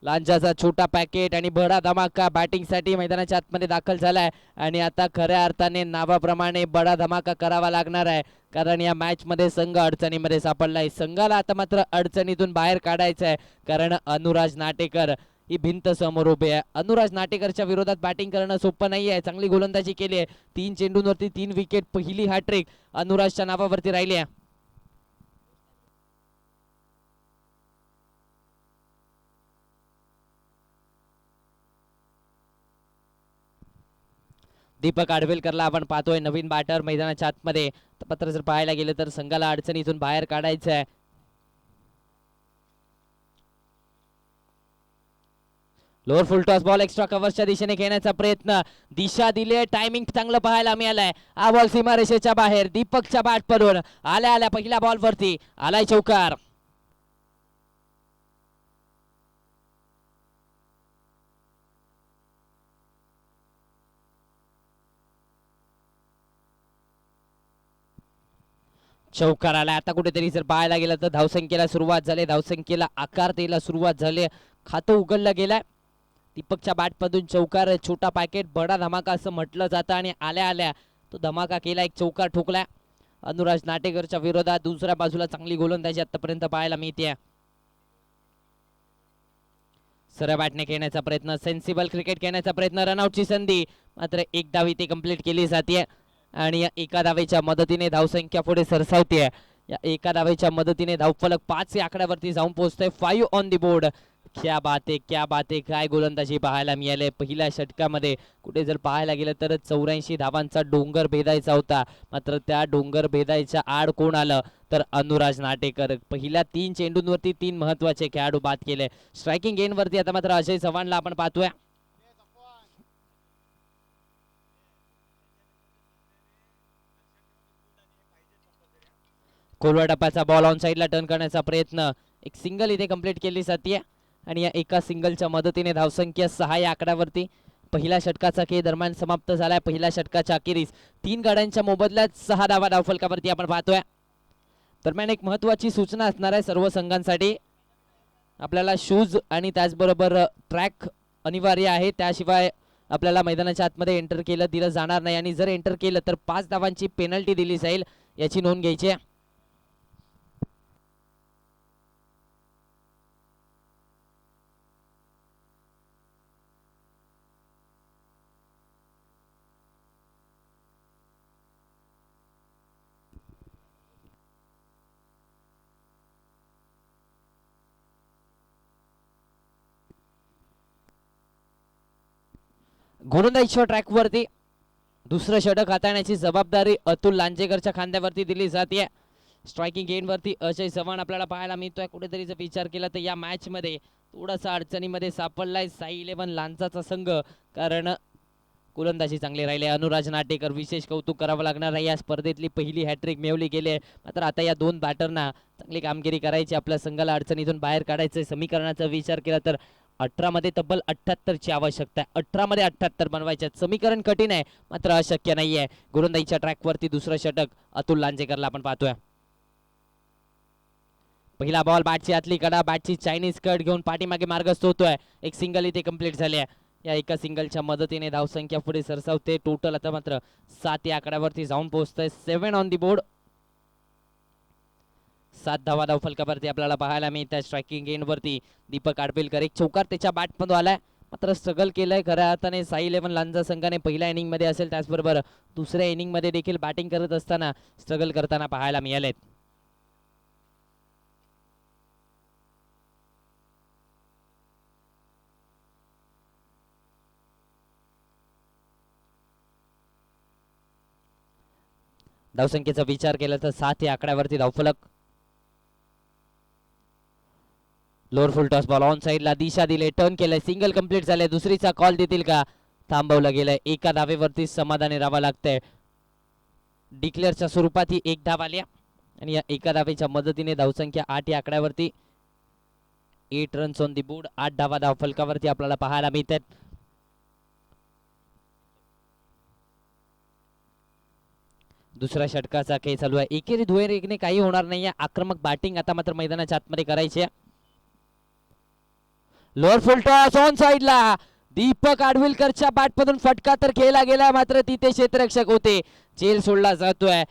लांजाचा छोटा पॅकेट आणि बडा धमाका बॅटिंग साठी मैदानाच्या आतमध्ये दाखल झालाय आणि आता खऱ्या अर्थाने नावाप्रमाणे बडा धमाका करावा लागणार आहे. कारण या मॅच मध्ये संघ अडचणीमध्ये सापडलाय. संघाला आता मात्र अडचणीतून बाहेर काढायचं आहे. कारण अनुराज नाटेकर ही भिंत समोर उभे आहे. अनुराज नाटेकरच्या विरोधात बॅटिंग करणं सोपं नाही आहे. चांगली गोलंदाजी केली आहे. 3 चेंडूंवरती 3 विकेट. पहिली हॅट्रिक अनुराजच्या नावावरती राहिली आहे. दीपक आडवेलकरला आपण पाहतोय नवीन बॅटर मैदानाच्या आतमध्ये. पत्र जर पाहायला गेलं तर संघाला अडचणीतून बाहेर काढायचं आहे. Lower full toss ball extra कव्हरच्या दिशेने घेण्याचा प्रयत्न, दिशा दिली, टायमिंग चांगलं पाहायला मिळालंय. हा बॉल सीमारेषेच्या बाहेर, दीपकच्या बॅट पडून आल्या आल्या पहिल्या बॉल वरती आलाय चौकार. चौकार आला. आता कुठेतरी जर पाहायला गेलं तर धावसंख्येला सुरुवात झाली, धावसंख्येला आकार द्यायला सुरुवात झाली, खातं उघडलं गेलंय. दीपकच्या बॅटमधून चौकार, छोटा पॅकेट बडा धमाका असं म्हटलं जातं आणि आल्या आल्या तो धमाका केला, एक चौकार ठोकला अनुराज नाटेकरच्या विरोधात. दुसऱ्या बाजूला चांगली गोलंदाजी आतापर्यंत पाहायला मिळते. सरळ बॅटने खेळण्याचा प्रयत्न, सेन्सिबल क्रिकेट खेळण्याचा प्रयत्न, रनआउटची संधी, मात्र एक धाव इथे कंप्लीट केली जाते आणि या एका धावेच्या मदतीने धावसंख्या पुढे सरसावते. या एका धावेच्या मदतीने धावफलक 5 या आकड्यावरती जाऊन पोहोचतोय. 5 ऑन दी बोर्ड. क्या बात आहे, क्या बात आहे. काय गोलंदाजी पाहायला मिळाले पहिल्या षटकामध्ये. कुठे जर पाहायला गेलं तर 84 धावांचा डोंगर भेदायचा होता, मात्र त्या डोंगर भेदायच्या आड कोण आलं तर अनुराज नाटेकर. पहिल्या 3 चेंडूंवरती 3 महत्वाचे खेळाडू बाद केले. स्ट्रायकिंग एंडवरती आता मात्र अजय चव्हाणला आपण पाहतोय. कोलवा टप्प्याचा बॉल ऑन साईडला टर्न करण्याचा प्रयत्न, एक सिंगल इथे कंप्लीट केली जाते आणि या एका सिंगलच्या मदतीने धावसंख्या 6 या आकड्यावरती पहिल्या षटकाचा खेळ दरम्यान समाप्त झालाय. पहिल्या षटकाच्या अखेरीस 3 गाड्यांच्या मोबदल्यात 6 धावा धावफलकावरती आपण पाहतोय. दरम्यान एक महत्वाची सूचना असणार आहे सर्व संघांसाठी, आपल्याला शूज आणि त्याचबरोबर ट्रॅक अनिवार्य आहे, त्याशिवाय आपल्याला मैदानाच्या आतमध्ये एंटर केलं दिलं जाणार नाही आणि जर एंटर केलं तर 5 धावांची पेनल्टी दिली जाईल, याची नोंद घ्यायची आहे. गोलंदाजीच्या ट्रॅकवरती दुसरं षटक हाताळण्याची जबाबदारी अतुल लांजेकरच्या खांद्यावरती दिली जाते. स्ट्रायकिंग एंडवरती अजय चव्हाण आपल्याला पाहायला मिळतोय. कुठेतरी जर विचार केला तर या मॅच मध्ये थोडासा अडचणीमध्ये सापडलाय साई 11 लांचाचा संघ, कारण गोलंदाजी चांगली राहिली. अनुराज नाटेकर विशेष कौतुक करावं लागणार आहे, या स्पर्धेतली पहिली हॅट्रिक मिळवली गेली आहे. मात्र आता या 2 बॅटरना चांगली कामगिरी करायची, आपल्या संघाला अडचणीतून बाहेर काढायचं. समीकरणाचा विचार केला तर 18 मध्ये तब्बल 78 ची आवश्यकता आहे. 18 मध्ये 78 बनवायचे. समीकरण कठीण आहे मात्र अशक्य नाहीये. गोलंदाजीच्या ट्रॅकवरती दुसरं षटक अतुल लांजेकरला आपण पाहतोय. पहिला बॉल बॅटची आतली कडा, बॅटची चायनीज कट घेऊन पाठीमागे मार्गस्थ होतोय. एक सिंगल इथे कंप्लीट झाली आहे. या एका सिंगलच्या मदतीने धावसंख्या पुढे सरसावते. टोटल आता मात्र 7 या आकड्यावरती जाऊन पोहोचतोय. 7 ऑन दी बोर्ड. 7 धावा धावफलकावरती आपल्याला पाहायला मिळतात. स्ट्रायकिंग एंडवरती दीपक आडपेलकर, एक चौकार त्याच्या बॅटमधून आलाय, मात्र स्ट्रगल केलंय खऱ्या अर्थाने साई 11 लांजा संघाने. पहिल्या इनिंग मध्ये असेल त्याचबरोबर दुसऱ्या इनिंग मध्ये देखील बॅटिंग करत असताना स्ट्रगल करताना पाहायला मिळालेत. धावसंख्येचा विचार केला तर 7 या आकड्यावरती धावफलक. Lower full toss ball on साईडला, दिशा दिले, टर्न केलंय, सिंगल कंप्लीट झाले. दुसरीचा कॉल देतील का? थांबवलं गेलंय. एका धावेवरती समाधानी राहावं लागतंय. डिक्लेअरच्या स्वरूपात ही एक धाव आली आणि या एका धावेच्या मदतीने धावसंख्या 8 या आकड्यावरती. 8 रन्स ऑन दी बोर्ड. 8 धावा धावफलकावरती आपल्याला पाहायला मिळतात. दुसऱ्या षटकाचा खेळ चालू आहे. एकेरी दुहेरीने काही होणार नाहीये. आक्रमक बॅटिंग आता मात्र मैदानाच्या आतमध्ये करायची आहे. लोअर फुल टॉस ऑन साईडला, दीपक आडविलकरच्या बॅटमधून फटका तर खेळला गेला, मात्र तिथे क्षेत्ररक्षक होते. झेल सोडला जातोय.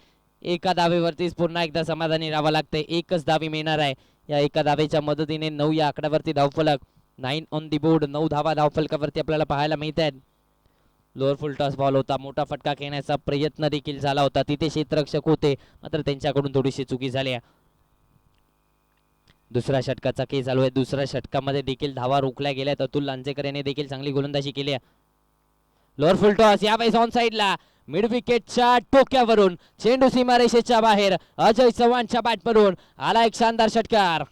एका धावेवरतीच पुन्हा एकदा समाधानी राहावं लागतंय. एकच धावी मिळणार आहे. या एका धावेच्या मदतीने 9 या आकड्यावरती धावफलक. 9 ऑन दी बोर्ड. 9 धावा धावफलकावरती आपल्याला पाहायला मिळत आहेत. लोअर फुल टॉस बॉल होता, मोठा फटका खेळण्याचा प्रयत्न देखील झाला होता, तिथे क्षेत्ररक्षक होते, मात्र त्यांच्याकडून थोडीशी चुकी झाली आहे. दुसऱ्या षटकाचा खेळ चालू आहे. दुसऱ्या षटकामध्ये देखील धावा रोखल्या गेल्यात. अतुल लांजेकर यांनी देखील चांगली गोलंदाजी केली आहे. लोअर फुल टॉस यावेळेस ऑन साईडला, मिड विकेटच्या टोक्यावरून चेंडू सीमारेषेच्या बाहेर. अजय चव्हाणच्या बॅटवरून आला एक शानदार षटकार.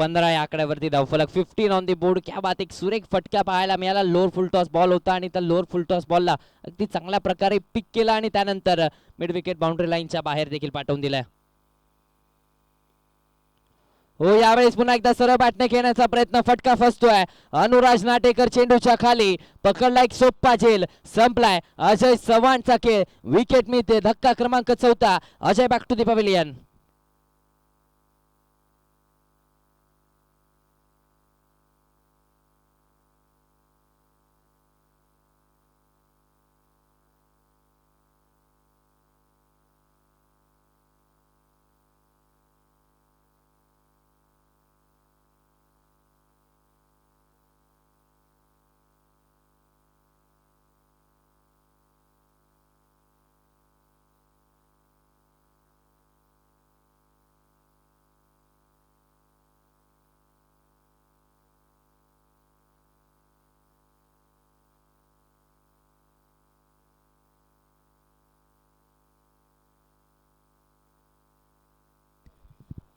15 या आकड्यावरती धावफलक. 15 ऑन दी बोर्ड. क्या बात, एक सुरेख फटका पाहायला मिळाला. लोअर फुल टॉस बॉल होता आणि त्या लोअर फुल टॉस बॉलला अगदी चांगल्या प्रकारे पिक केला आणि त्यानंतर मिड विकेट बाउंड्री लाईनच्या बाहेर देखील पाठवून दिलाय. हो, यावेळेस पुन्हा एकदा सरळ बॅटने खेळण्याचा प्रयत्न. फटका फसतोय. अनुराज नाटेकर चेंडूच्या खाली पकडला, एक सोप्पा झेल संपलाय. अजय चव्हाणचा खेळ, विकेट मिळते. धक्का क्रमांक 14. Ajay back to the pavilion.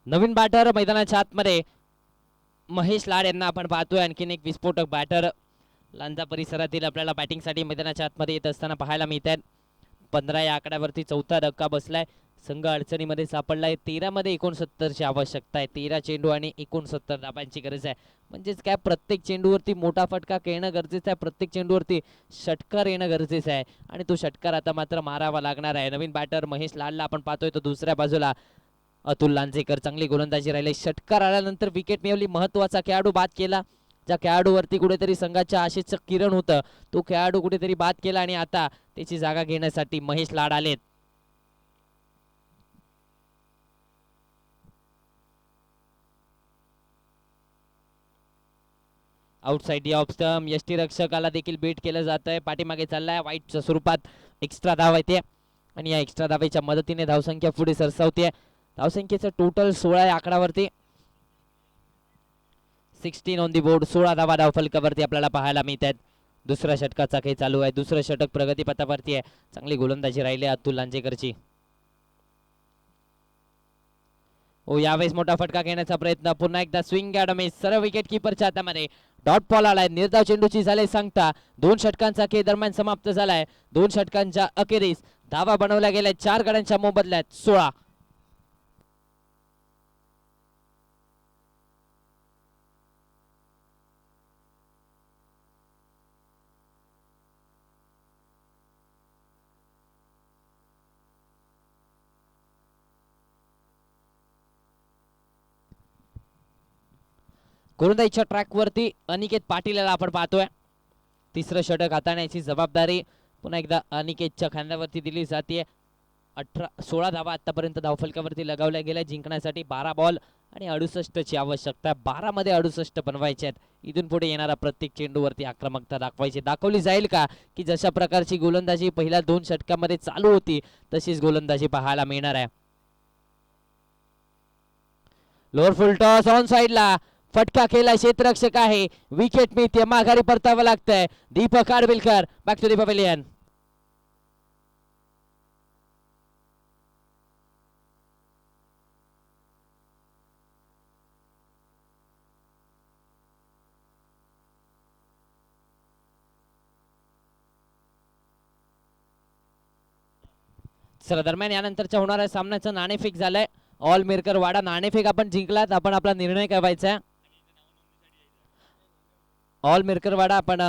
नवीन बॅटर मैदानाच्या आतमध्ये महेश लाड यांना आपण पाहतोय. आणखीन एक विस्फोटक बॅटर लांजा परिसरातील आपल्याला बॅटिंगसाठी मैदानाच्या आतमध्ये येत असताना पाहायला मिळत आहेत. 15 या आकड्यावरती चौथा धक्का बसलाय. संघ अडचणीमध्ये सापडलाय. 13 मध्ये 69ची आवश्यकता आहे. 13 चेंडू आणि 69 धाबांची गरज आहे. म्हणजेच काय, प्रत्येक चेंडूवरती मोठा फटका खेळणं गरजेचं आहे. प्रत्येक चेंडूवरती षटकार येणं गरजेचं आहे आणि तो षटकार आता मात्र मारावा लागणार आहे. नवीन बॅटर महेश लाडला आपण पाहतोय. तो दुसऱ्या बाजूला अतुल लांजेकर, चांगली गोलंदाजी राहिली. षटकार आल्यानंतर विकेट मिळवली. महत्वाचा खेळाडू बाद केला. ज्या खेळाडूवरती कुठेतरी संघाच्या आशेचं किरण होतं, तो खेळाडू कुठेतरी बाद केला आणि आता त्याची जागा घेण्यासाठी महेश लाड आलेत. Outside off stump. यष्टीरक्षकाला देखील बीट केलं जात आहे. पाठीमागे चाललाय. वाईटच्या स्वरूपात एक्स्ट्रा धाव येते आणि या एक्स्ट्रा धावेच्या मदतीने धावसंख्या पुढे सरसावते. धावसंख्येचं टोटल 16 या आकड्यावरती. 16 ऑन दी बोर्ड. 16 धावा धावफलकावरती आपल्याला पाहायला मिळत आहेत. दुसऱ्या षटकाचा खेळ चालू आहे. दुसरं षटक प्रगतीपथावरती आहे. चांगली गोलंदाजी राहिली अतुल लांजेकरची. हो, यावेळेस मोठा फटका घेण्याचा प्रयत्न. पुन्हा एकदा स्विंग अँड मिस. सर्व विकेट किपरच्या हातामध्ये. डॉट बॉल आलाय. निर्धाव चेंडूची झाले सांगता. 2 षटकांचा खेळ दरम्यान समाप्त झालाय. 2 षटकांच्या अखेरीस धावा बनवल्या गेल्या. 4 गड्यांच्या मोबदल्यात 16. गोलंदाजीच्या ट्रॅकवरती अनिकेत पाटील याला आपण पाहतोय. तिसरं षटक हाताळण्याची जबाबदारी पुन्हा एकदा अनिकेतच्या खांद्यावरती दिली जाते. 16 धावा आतापर्यंत धावफलकावरती लगावल्या गेल्या. जिंकण्यासाठी 12 बॉल आणि 68ची आवश्यकता. 12 मध्ये 68 बनवायचे आहेत. इथून पुढे येणारा प्रत्येक चेंडूवरती आक्रमकता दाखवली जाईल का, की जशा प्रकारची गोलंदाजी पहिल्या 2 षटकामध्ये चालू होती तशीच गोलंदाजी पाहायला मिळणार आहे. लोअर फुल टॉस ऑन साइडला. फटका केला. क्षेत्ररक्षक आहे. विकेट मिळते. माघारी परतावं लागतंय. Deepak Advilkar back to the pavilion. दरम्यान यानंतरच्या होणाऱ्या सामन्याचं नाणेफेक झालंय. ऑल मिरकर वाडा नाणेफेक आपण जिंकलात. आपण आपला निर्णय कळवायचा आहे. ऑल मिरकरवाडा आपण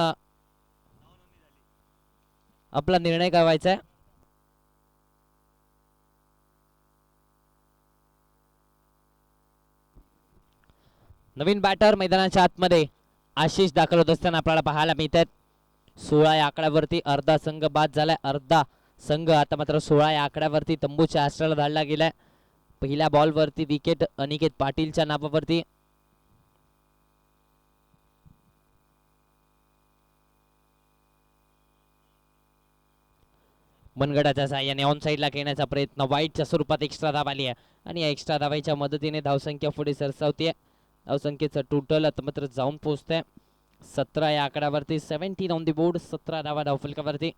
आपला निर्णय कळवायचा आहे. नवीन बॅटर मैदानाच्या आतमध्ये आशिष दाखल होत असताना आपल्याला पाहायला मिळत आहेत. 16 या आकड्यावरती अर्धा संघ बाद झालाय. अर्धा संघ आता मात्र 16 या आकड्यावरती तंबूच्या आश्रयाला धाडला गेलाय. पहिल्या बॉलवरती विकेट अनिकेत पाटीलच्या नावावरती. मनगडाच्या साह्याने ऑन साइडला खेळण्याचा प्रयत्न. वाईटच्या स्वरूपात एक्स्ट्रा धाव आली आहे आणि या एक्स्ट्रा धावाच्या मदतीने धावसंख्या पुढे सरसावते. धावसंख्येचं टोटल आता मात्र जाऊन पोहोचतंय 17 या आकड्यावरती. 17 ऑन दी बोर्ड. 17 धावा धावफलकावरती.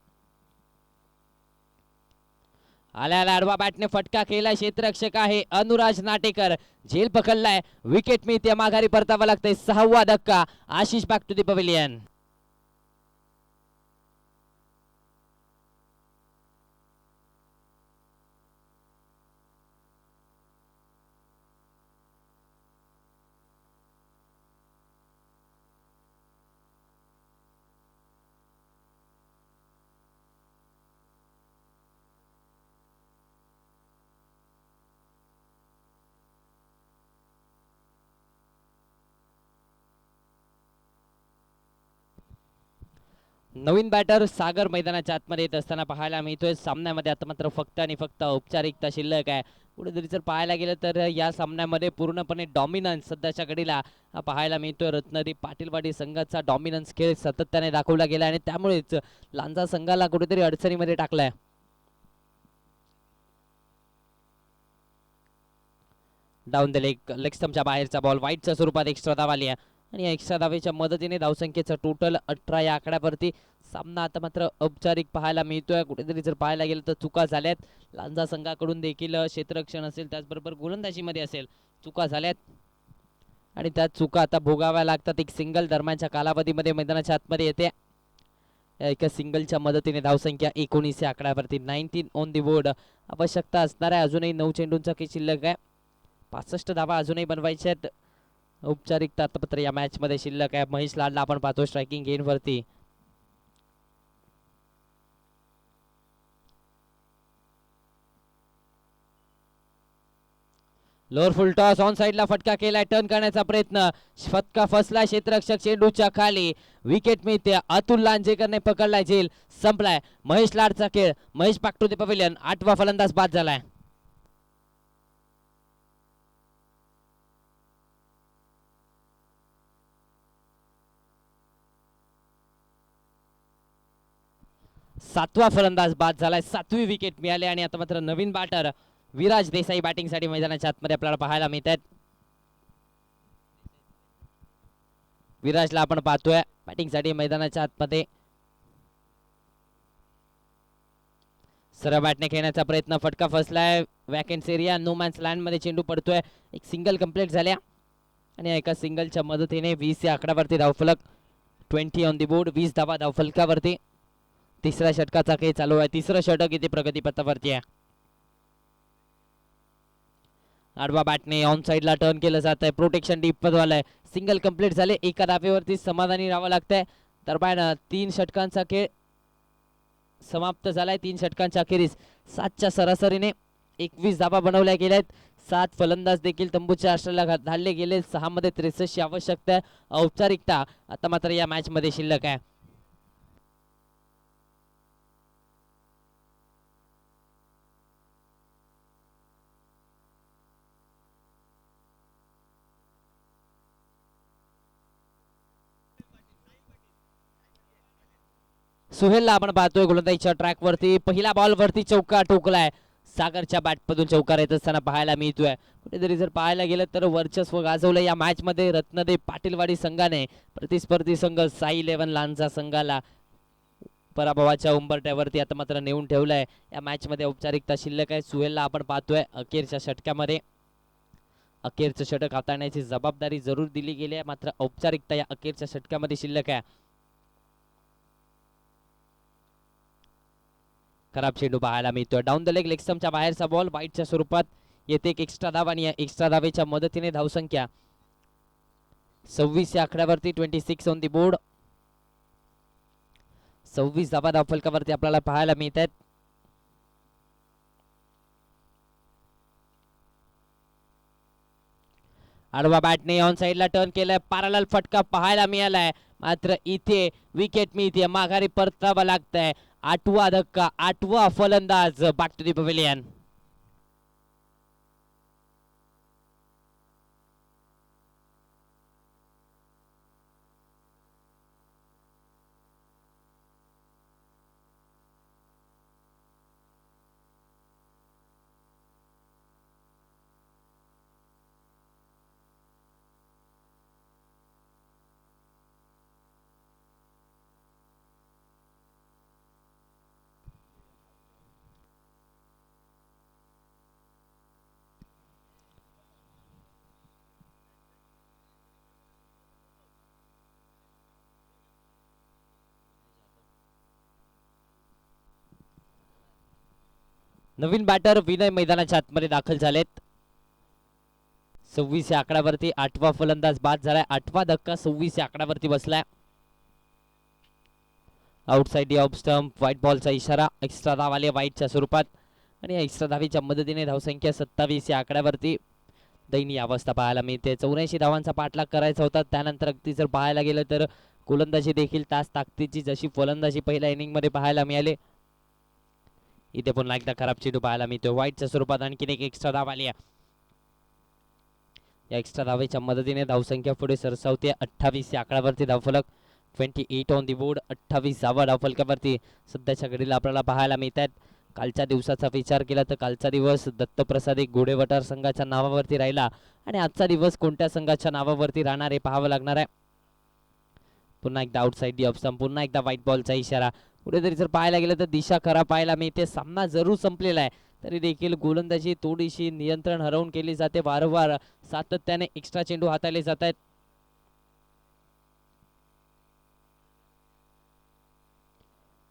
आल्या आडवा बॅटने फटका केला. क्षेत्ररक्षक आहे अनुराज नाटेकर, झेल पकडलाय. विकेट मिळते, माघारी परतावा लागतंय. 6वा धक्का. Ashish back to the pavilion. नवीन बॅटर सागर मैदानाच्या आतमध्ये येत असताना पाहायला मिळतोय. सामन्यामध्ये आता मात्र फक्त आणि फक्त औपचारिकता शिल्लक आहे. कुठेतरी जर पाहायला गेलं तर या सामन्यामध्ये पूर्णपणे डॉमिनन्स सध्याच्या घडीला पाहायला मिळतोय. रत्नदीप पाटीलवाडी संघाचा डॉमिनन्स खेळ सातत्याने दाखवला गेला आणि त्यामुळेच लांजा संघाला कुठेतरी अडचणीमध्ये टाकलाय. डाऊन द लेग स्टंपच्या बाहेरचा बॉल वाईटच्या स्वरूपात एक्स्ट्रा धाव आली आहे आणि या एक्स्ट्रा धावेच्या मदतीने धावसंख्येचं टोटल 18 या आकड्यावरती सामना आता मात्र औपचारिक पाहायला मिळतोय. कुठेतरी जर पाहायला गेलं तर चुका झाल्यात लांजा संघाकडून देखील. क्षेत्ररक्षण असेल त्याचबरोबर गोलंदाजीमध्ये असेल चुका झाल्यात आणि त्या चुका आता भोगाव्या लागतात. एक सिंगल दरम्यानच्या कालावधीमध्ये मैदानाच्या आतमध्ये येते. एका सिंगलच्या मदतीने धावसंख्या 19 या आकड्यावरती 19 ऑन दी बोर्ड. आवश्यकता असणार आहे. अजूनही 9 चेंडूंचा खेळ शिल्लक आहे. 65 धावा अजूनही बनवायच्या आहेत. औपचारिक तातपत्र या मॅच मध्ये शिल्लक आहे. महेश लाडला आपण पाहतो स्ट्रायकिंग गेन वरती. लोअर फुल टॉस ऑन साइडला फटका केलाय. टर्न करण्याचा प्रयत्न, फटका फसला. क्षेत्ररक्षक चेंडूच्या खाली. विकेट मिळते. अतुल लांजेकरने पकडलाय. झेल संपलाय. महेश लाडचा खेळ. Mahesh back to the pavilion. 8वा फलंदाज बाद झालाय. सातवा फलंदाज बाद झालाय. 7वी विकेट मिळाली आणि आता मात्र नवीन बॅटर विराज देसाई बॅटिंग साठी मैदानाच्या आतमध्ये आपल्याला पाहायला मिळत आहेत. विराजला आपण पाहतोय बॅटिंग साठी मैदानाच्या आतमध्ये. सरळ बॅटने खेळण्याचा प्रयत्न, फटका फसलाय. Vacancy area no man's land मध्ये चेंडू पडतोय. एक सिंगल कंप्लीट झाल्या आणि एका सिंगलच्या मदतीने 20 या आकड्यावरती धावफलक. 20 ऑन दी बोर्ड. 20 धावा धावफलकावरती. तिसऱ्या षटकाचा खेळ चालू आहे. तिसरं षटक इथे प्रगतीपथावरती आहे. आडवा बॅटने ऑन साइडला टर्न केलं जात आहे. प्रोटेक्शन डीप पदवालय. सिंगल कंप्लीट झाले. एका धावेवरती समाधानी राहावं लागतंय. दरम्यान 3 षटकांचा खेळ समाप्त झालाय. 3 षटकांच्या अखेरीस 7च्या सरासरीने 21 धावा बनवल्या गेल्यात. 7 फलंदाज देखील तंबूच्या आश्रयाला धाडले गेले. 6 मध्ये 63 आवश्यकता आहे. औपचारिकता आता मात्र या मॅच मध्ये शिल्लक आहे. सुहेलला आपण पाहतोय गोलंदाजीच्या ट्रॅक वरती. पहिला बॉल वरती चौका ठोकलाय. सागरच्या बॅटमधून चौकार येत असताना पाहायला मिळतोय. कुठेतरी जर पाहायला गेलं तर वर्चस्व गाजवलं या मॅच मध्ये रत्नदेव पाटीलवाडी संघाने. प्रतिस्पर्धी संघ साई 11 लांजा संघाला पराभवाच्या उंबरठ्यावरती आता मात्र नेऊन ठेवलंय. या मॅच मध्ये औपचारिकता शिल्लक आहे. सुहेलला आपण पाहतोय अखेरच्या षटकामध्ये. अखेरचं षटक हाताळण्याची जबाबदारी जरूर दिली गेली आहे, मात्र औपचारिकता या अखेरच्या षटकामध्ये शिल्लक आहे. खराब चेंडू पाहायला मिळतोय. डाऊन द लेग लेग स्टंपच्या बाहेरचा बॉल वाईटच्या स्वरूपात येते. एक एक्स्ट्रा धाव आणि या एक्स्ट्रा धावेच्या मदतीने धावसंख्या 26 या आकड्यावरती. 26 ऑन दी बोर्ड. 26 धावा धावफलकावरती आपल्याला पाहायला मिळत आहेत. आडवा बॅटने ऑन साइडला टर्न केलाय. पॅरलल फटका पाहायला मिळालाय, मात्र इथे विकेट मिळते. माघारी परतावा लागतंय. 8वा धक्का. 8वा फलंदाज बॅक टू द पवेलियन. नवीन बॅटर विनय मैदानाच्या आतमध्ये दाखल झालेत. 26 या आकड्यावरती 8वा फलंदाज बाद झालाय. 8वा धक्का 26 या आकड्यावरती बसलाय. आउटसाइड ऑफ स्टंप, व्हाईट बॉलचा इशारा. एक्स्ट्रा धाव आली व्हाईटच्या स्वरूपात आणि या एक्स्ट्रा धावीच्या मदतीने धावसंख्या 27 या आकड्यावरती दयनीय अवस्था पाहायला मिळते. 84 धावांचा पाठलाग करायचा होता. त्यानंतर अगदी जर पाहायला गेलं तर गोलंदाजी देखील तास ताकदीची जशी फलंदाजी पहिल्या इनिंग मध्ये पाहायला मिळाली, इथे पुन्हा एकदा खराब चेंडू पाहायला मिळतो. व्हाईटच्या स्वरूपात आणखीन एक एक्स्ट्रा धाव आली. या एक्स्ट्रा धावेच्या मदतीने धावसंख्या पुढे सरसावते. 28 या आकड्यावरती धावफलक. 28 ऑन दी बोर्ड. 28 धावा धावफलकावरती सध्याच्या घडीला आपल्याला पाहायला मिळत आहेत. कालच्या दिवसाचा विचार केला तर कालचा दिवस दत्तप्रसाद घोडेवटार संघाच्या नावावरती राहिला आणि आजचा दिवस कोणत्या संघाच्या नावावरती राहणार हे पाहावं लागणार आहे. पुन्हा एकदा आउटसाइड ऑफ स्टंप, पुन्हा एकदा व्हाईट बॉलचा इशारा. कुठेतरी जर पाहायला गेलं तर दिशा खरा पाहायला मिळते. सामना जरूर संपलेला आहे तरी देखील गोलंदाजी थोडीशी नियंत्रण हरवून केली जाते. वारंवार सातत्याने एक्स्ट्रा चेंडू हाताळले जात आहेत.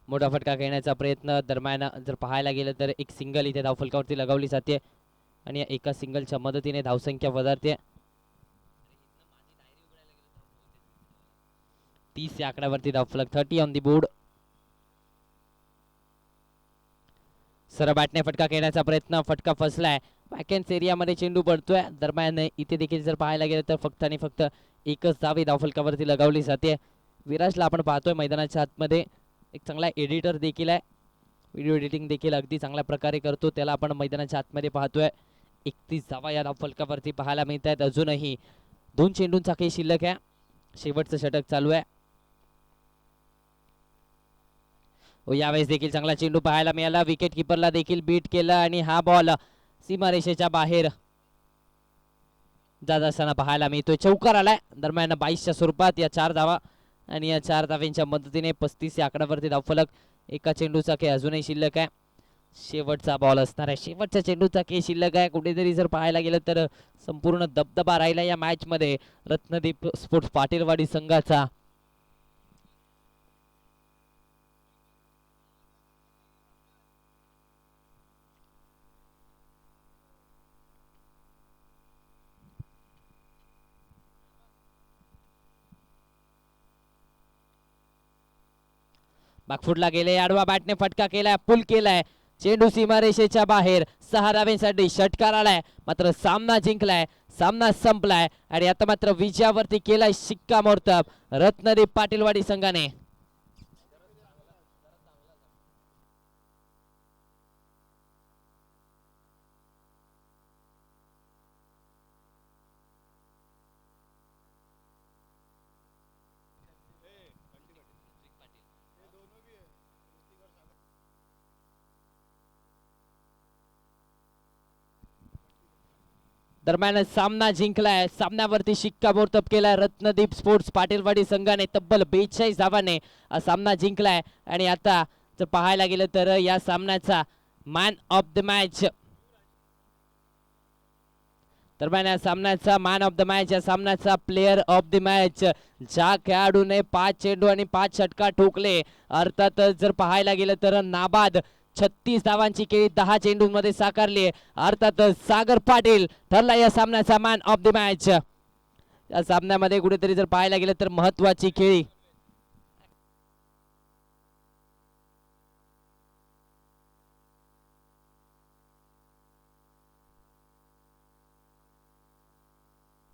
मोठा फटका घेण्याचा प्रयत्न दरम्यान जर पाहायला गेलं तर एक सिंगल इथे धावफलकावरती लगावली जाते आणि एका सिंगलच्या मदतीने धावसंख्या वधारते. 30 या आकड्यावरती धावफलक. 30 ऑन दी बोर्ड. सरळ बॅटने फटका घेण्याचा प्रयत्न. फटका फसलाय. बॅकहँड एरियामध्ये चेंडू पडतोय. दरम्यान इथे देखील जर पाहायला गेलं तर फक्त आणि फक्त एकच धाव धावफलकावरती लगावली जाते. विराजला आपण पाहतोय मैदानाच्या आतमध्ये. एक चांगला एडिटर देखील आहे. व्हिडिओ एडिटिंग देखील अगदी चांगल्या प्रकारे करतो. त्याला आपण मैदानाच्या आतमध्ये पाहतोय. 31 धावा या धावफलकावरती पाहायला मिळत आहेत. अजूनही 2 चेंडूंचा काही शिल्लक आहे. शेवटचं षटक चालू आहे. यावेळेस देखील चांगला चेंडू पाहायला मिळाला. विकेट किपरला देखील बीट केलं आणि हा बॉल सीमारेषेच्या बाहेर जात असताना पाहायला मिळतोय. चौकार आलाय. दरम्यान 22च्या स्वरूपात या 4 धावा आणि या 4 धाव्यांच्या मदतीने 35 या आकड्यावरती धावफलक. एका चेंडूचा खेळ अजूनही शिल्लक आहे. शेवटचा बॉल असणार आहे. शेवटच्या चेंडूचा खेळ शिल्लक आहे. कुठेतरी जर पाहायला गेलं तर संपूर्ण दबदबा राहिला या मॅच मध्ये रत्नदीप स्पोर्ट्स पाटीलवाडी संघाचा. बागफुटला गेले. आडवा बॅटने फटका केलाय. पुल केलाय. चेंडू सीमारेषेच्या बाहेर. 6 धावेसाठी षटकार आलाय. मात्र सामना जिंकलाय. सामना संपलाय आणि आता मात्र विजयावरती केलाय शिक्कामोर्तब रत्नदीप पाटीलवाडी संघाने. दरम्यान सामना जिंकलाय. सामन्यावरती शिक्कामोर्तब केलाय रत्नदीप स्पोर्ट्स पाटीलवाडी संघाने. तब्बल 42 धावांनी हा सामना जिंकलाय आणि आता जर पाहायला गेलं तर या सामन्याचा मॅन ऑफ द मॅच, दरम्यान या सामन्याचा मॅन ऑफ द मॅच, या सामन्याचा प्लेयर ऑफ द मॅच ज्या खेळाडूने 5 चेंडू आणि 5 षटकार ठोकले, अर्थात जर पाहायला गेलं तर नाबाद 36 धावांची खेळी 10 चेंडूंमध्ये साकारली. अर्थात सागर पाटील ठरला या सामन्याचा मॅन ऑफ द मॅच. या सामन्यामध्ये कुठेतरी जर पाहायला गेलं तर महत्वाची खेळी